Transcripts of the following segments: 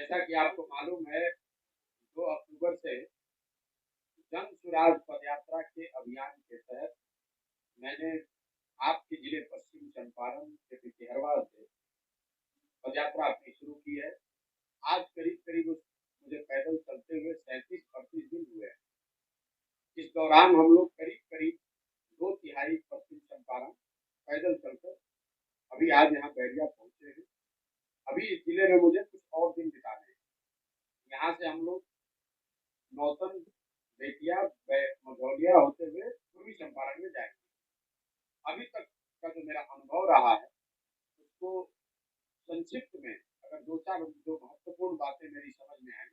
जैसा कि आपको मालूम है, 2 अक्टूबर से जन सुराज पदयात्रा के अभियान के तहत मैंने आपके जिले पश्चिम चंपारण के पिपहरवा से पदयात्रा अपनी शुरू की है। आज करीब करीब मुझे पैदल चलते हुए 37-38 दिन हुए हैं। इस दौरान हम लोग करीब करीब 2/3 पश्चिम चंपारण पैदल चलकर अभी आज यहाँ बैरिया पहुंचे हैं। अभी इस जिले में मुझे कुछ और दिन बिताने हैं। यहाँ से हम लोग नौतन, बेतिया, मझौलिया होते हुए पूर्वी चंपारण में जाएंगे। अभी तक का जो मेरा अनुभव रहा है उसको संक्षिप्त में अगर 2-4 जो महत्वपूर्ण बातें मेरी समझ में आई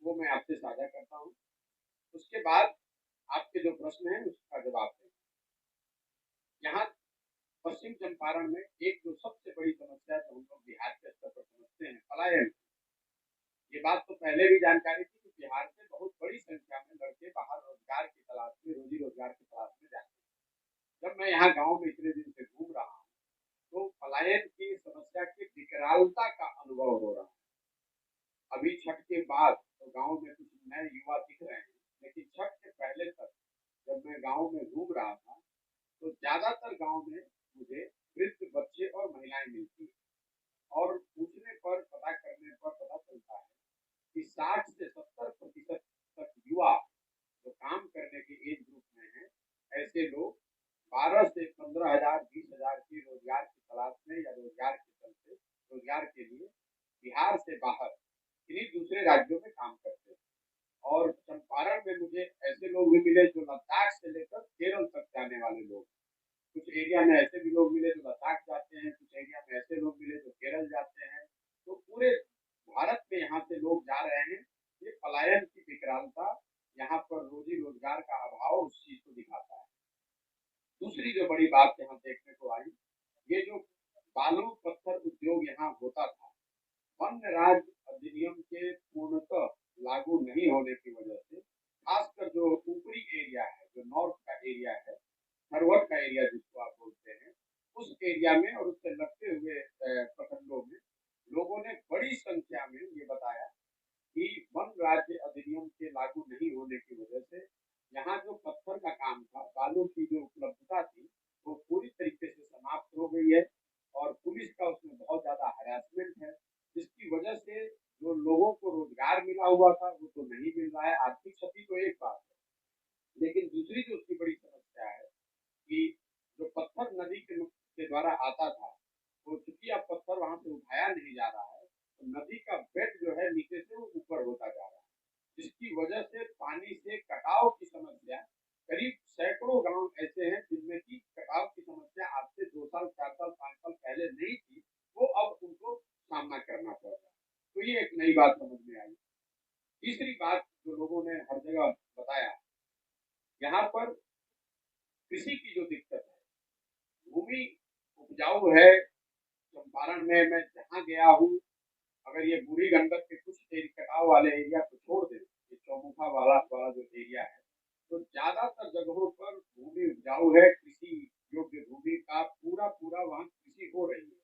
वो मैं आपसे साझा करता हूँ। उसके बाद आपके जो प्रश्न हैं उसका जवाब देंगे। यहाँ पश्चिम चंपारण में एक जो सबसे बड़ी समस्या जो हम लोग बिहार के स्तर पर समझते हैं, पलायन। ये बात तो पहले भी जानकारी थी कि बिहार से बहुत बड़ी संख्या में लड़के बाहर रोजगार की तलाश में, रोजी रोजगार की तलाश में जाते हैं। जब मैं यहाँ गाँव में इतने दिन से घूम रहा हूँ तो पलायन की समस्या की विकरालता का अनुभव हो रहा है। अभी छठ के बाद तो गाँव में कुछ नए युवा दिख रहे हैं, लेकिन छठ के पहले तक जब मैं गाँव में घूम रहा था तो ज्यादातर गाँव में मुझे वृद्ध बच्चे और महिलाएं मिलती हैं। और पूछने पर, पता करने पर पता चलता है कि 60 से 70% तक युवा जो काम करने के एज ग्रुप में हैं, ऐसे लोग 12 से 15,000, 20,000 की रोजगार की तलाश में या रोजगार के चलते, रोजगार के लिए बिहार से बाहर किन्हीं दूसरे राज्यों में काम करते हैं। और चंपारण में मुझे ऐसे लोग भी मिले जो लद्दाख से लेकर केरल तक जाने वाले लोग। कुछ एरिया में ऐसे भी लोग मिले जो लद्दाख जाते हैं, कुछ एरिया में ऐसे लोग मिले जो केरल जाते हैं। तो पूरे भारत में यहाँ से लोग जा रहे हैं। ये पलायन की विकरालता, यहाँ पर रोजी रोजगार का अभाव उस चीज को दिखाता है। दूसरी जो बड़ी बात यहाँ देखने को आई, ये जो बालू पत्थर उद्योग यहाँ होता था, वन्य राज अधिनियम के पूर्णतः लागू नहीं होने की वजह से, खासकर जो ऊपरी एरिया है, जो नॉर्थ का एरिया है, थरवट का एरिया जिसको आप बोलते हैं, उस एरिया में और उससे लगते हुए प्रखंडों में लोगों ने बड़ी संख्या में ये बताया कि वन राज्य अधिनियम के लागू नहीं होने की वजह से यहाँ जो पत्थर का काम था, बालू की जो उपलब्धता थी, वो पूरी तरीके से समाप्त हो गई है। और पुलिस का उसमें बहुत ज्यादा हरासमेंट है, जिसकी वजह से जो लोगों को रोजगार मिला हुआ था वो तो नहीं मिल रहा है। आर्थिक क्षति तो एक बात है, लेकिन दूसरी जो उसकी बड़ी समस्या है कि जो पत्थर नदी के द्वारा आता था, तो चूंकि अब पत्थर वहां से उठाया नहीं जा रहा है, तो नदी का बेड जो है नीचे से वो ऊपर होता जा रहा है, जिसकी वजह से पानी से कटाव की समस्या, करीब सैकड़ों गांव ऐसे हैं जिनमें की कटाव की समस्या आज से 2 साल, 4 साल, 5 साल पहले नहीं थी, वो अब उनको सामना करना पड़ रहा है। तो ये एक नई बात समझ में आई। तीसरी बात जो लोगों ने हर जगह बताया, यहाँ पर कृषि की जो दिक्कत है, भूमि उपजाऊ है। चंपारण में मैं जहाँ गया हूँ, अगर ये बूढ़ी गंडक के कुछ कटाव वाले एरिया को छोड़ दे, ये चौमुखा वाला जो एरिया है, तो ज्यादातर जगहों पर भूमि उपजाऊ है। कृषि योग्य भूमि का पूरा पूरा वहाँ कृषि हो रही है।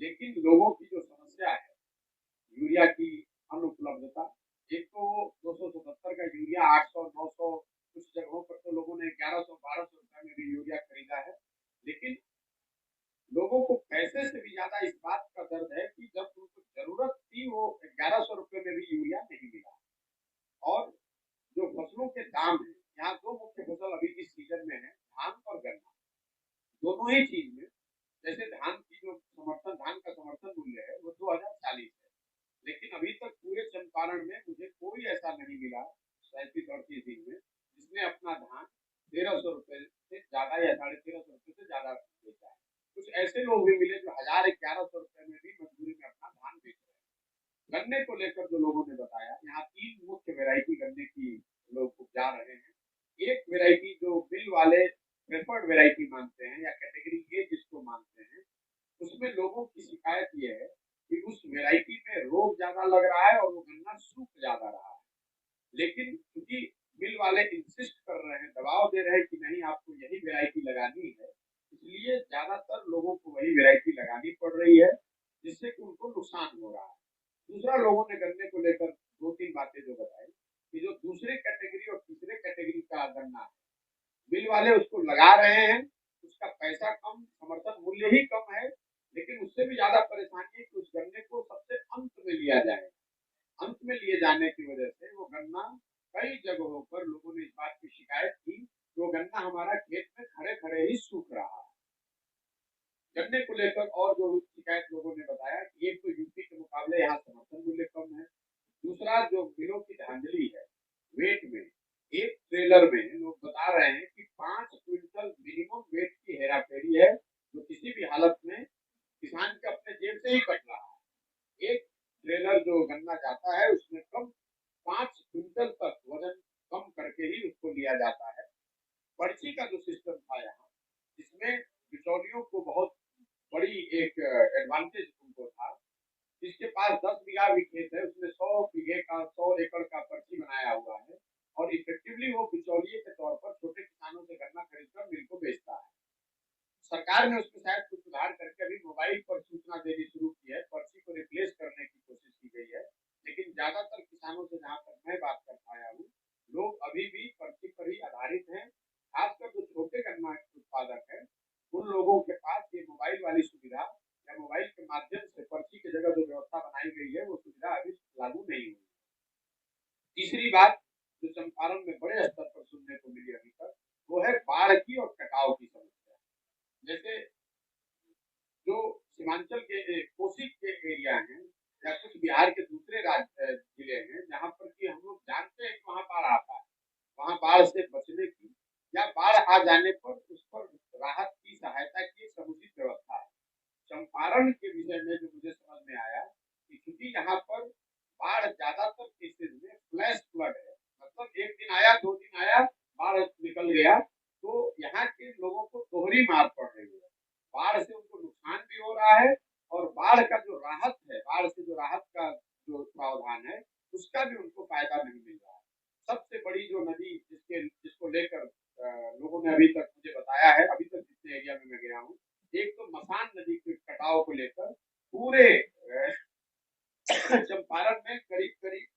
लेकिन लोगों की जो समस्या है, यूरिया की अनुपलब्धता, एक तो 277 का यूरिया 800, 900, कुछ जगहों पर तो लोगों ने 1100, 1200 रुपए में भी यूरिया खरीदा है। लेकिन लोगों को पैसे से भी ज्यादा इस बात का दर्द है कि जब उनको जरूरत थी वो 1100 रुपए में भी यूरिया नहीं मिला। और जो फसलों के दाम है, यहाँ 2 मुख्य फसल अभी इस सीजन में है, धान और गन्ना। दोनों ही चीज में, जैसे धान की जो धान का समर्थन मूल्य है वो 2040 है, लेकिन अभी तक पूरे चंपारण में मुझे कोई ऐसा नहीं मिला 37-38 दिन में जिसने अपना धान 1300 रुपए से ज्यादा या 1350 रुपए से ज्यादा बेचा है। कुछ ऐसे लोग भी मिले जो 1000-1100 रुपए में भी मजबूरी में अपना धान बेच रहे हैं। गन्ने को लेकर जो लोगों ने बताया, यहाँ 3 मुख्य वेराइटी गन्ने की लोग उपजा रहे हैं। एक वेराइटी जो मिल वाले प्रेफर्ड वेराइटी मानते हैं या कैटेगरी ए जिसको मानते हैं, उसमें लोगों की शिकायत ये है कि उस वेराइटी में रोग ज्यादा लग रहा है और वो गन्ना सूख ज्यादा रहा है। लेकिन क्योंकि मिल वाले इंसिस्ट कर रहे हैं, दबाव दे रहे हैं कि नहीं आपको यही वेराइटी लगानी है, इसलिए ज्यादातर लोगों को वही वेराइटी लगानी पड़ रही है, जिससे कि उनको नुकसान हो रहा है। दूसरा लोगों ने गन्ने को लेकर दो तीन बातें जो बताई कि जो दूसरे कैटेगरी और तीसरे कैटेगरी का गन्ना है, मिल वाले उसको लगा रहे हैं, उसका पैसा कम, समर्थन मूल्य ही कम है, लेकिन उससे भी ज्यादा परेशानी है कि उस गन्ने को सबसे अंत में लिया जाए। अंत में लिए जाने की वजह से वो गन्ना कई जगहों पर लोगों ने इस बात की शिकायत की कि वो गन्ना हमारा खेत में खड़े खड़े ही सूख रहा है। गन्ने को लेकर और जो शिकायत लोगों ने बताया कि एक तो यूपी के मुकाबले यहाँ समर्थन मूल्य कम है, दूसरा जो मिलों की धांधली है वेट में, एक ट्रेलर में लोग बता रहे हैं कि 5 क्विंटल मिनिमम वेट की हेराफेरी है, जो किसी भी हालत में किसान के अपने जेब से ही कट रहा है। एक ट्रेलर जो गन्ना जाता है उसमें कम 5 क्विंटल तक वजन कम करके ही उसको लिया जाता है। पर्ची का जो सिस्टम था यहाँ, जिसमें बिचौलियों को बहुत बड़ी एक एडवांटेज उनको था, जिसके पास 10 बीघा भी खेत है उसमें 100 बीघे का 100 एकड़ का पर्ची बनाया हुआ है और इफेक्टिवली वो बिचौलिए के तौर पर छोटे किसानों से गन्ना खरीदकर मिल को बेचता है। सरकार ने उसमें शायद कुछ सुधार करके अभी मोबाइल पर सूचना देनी शुरू की है, पर्ची को रिप्लेस करने की कोशिश की गई है, लेकिन ज्यादातर किसानों से जहां तक मैं बात कर पाया हूँ, लोग अभी भी पर्ची पर ही आधारित हैं। खासकर जो छोटे गन्ना उत्पादक है, उन लोगों के पास ये मोबाइल वाली सुविधा या मोबाइल के माध्यम से पर्ची की जगह जो व्यवस्था बनाई गई है वो सुविधा अभी लागू नहीं हुई। तीसरी बात जो चंपारण में बड़े स्तर पर सुनने को मिली अभी तक, वो है बाढ़ की और कटाव की समस्या। जैसे जो सीमांचल के कोसी के एरिया हैं या कुछ बिहार के दूसरे राज्य जिले हैं जहाँ पर कि हम लोग जानते हैं कि वहाँ बाढ़ आता है, वहाँ बाढ़ से बचने की या बाढ़ आ जाने पर उस पर राहत की सहायता की समुचित व्यवस्था है। चंपारण के विषय में जो मुझे समझ में आया कि क्योंकि यहाँ पर बाढ़ ज्यादातर केसेज में फ्लैश फ्लड है, मतलब एक दिन आया 2 दिन आया बाढ़ निकल गया, तो यहाँ के लोगों को दोहरी मार पड़ रही है। बाढ़ से उनको नुकसान भी हो रहा है और बाढ़ का जो राहत है, बाढ़ से जो राहत का जो प्रावधान है उसका भी उनको फायदा नहीं मिल रहा है। सबसे बड़ी जो नदी जिसको लेकर लोगों ने अभी तक मुझे बताया है, अभी तक जितने एरिया में मैं गया हूँ, एक तो मसान नदी के कटाव को लेकर पूरे चंपारण में करीब करीब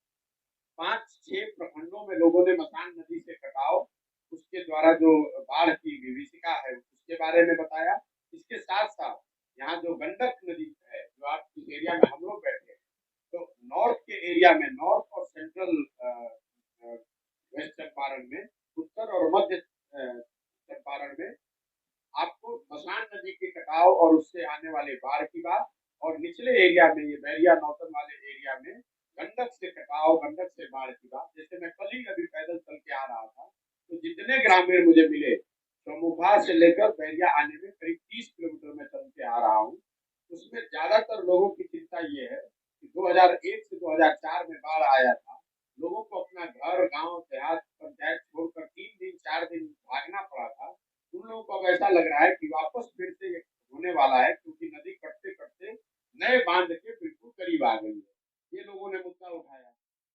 5-6 प्रखंडों में लोगों ने मसान नदी से कटाव, उसके द्वारा जो बाढ़ की विभीषिका है उसके बारे में बताया। इसके साथ साथ यहाँ जो गंडक नदी है, जो आप इस एरिया में हम लोग बैठे हैं, तो नॉर्थ के एरिया में, नॉर्थ और सेंट्रल वेस्ट चंपारण में, उत्तर और मध्य चंपारण में आपको मसान नदी के कटाव और उससे आने वाले बाढ़ की बात, और निचले एरिया में ये बैरिया नौतन वाले एरिया में गंडक से कटाव, गंडक से बाढ़ की बात। जैसे मैं कल ही अभी पैदल चल के आ रहा था, तो जितने ग्रामीण मुझे मिले, चमुखा से लेकर बैरिया आने में करीब 30 किलोमीटर में चल के आ रहा हूँ, उसमें ज्यादातर लोगों की चिंता ये है कि 2001 से 2004 में बाढ़ आया था, लोगों को अपना घर, गांव, देहात, पंचायत छोड़कर 3 दिन 4 दिन भागना पड़ा था। उन लोगों को अब ऐसा लग रहा है कि वापस फिर से होने वाला है, क्योंकि नदी कटते कटते नए बांध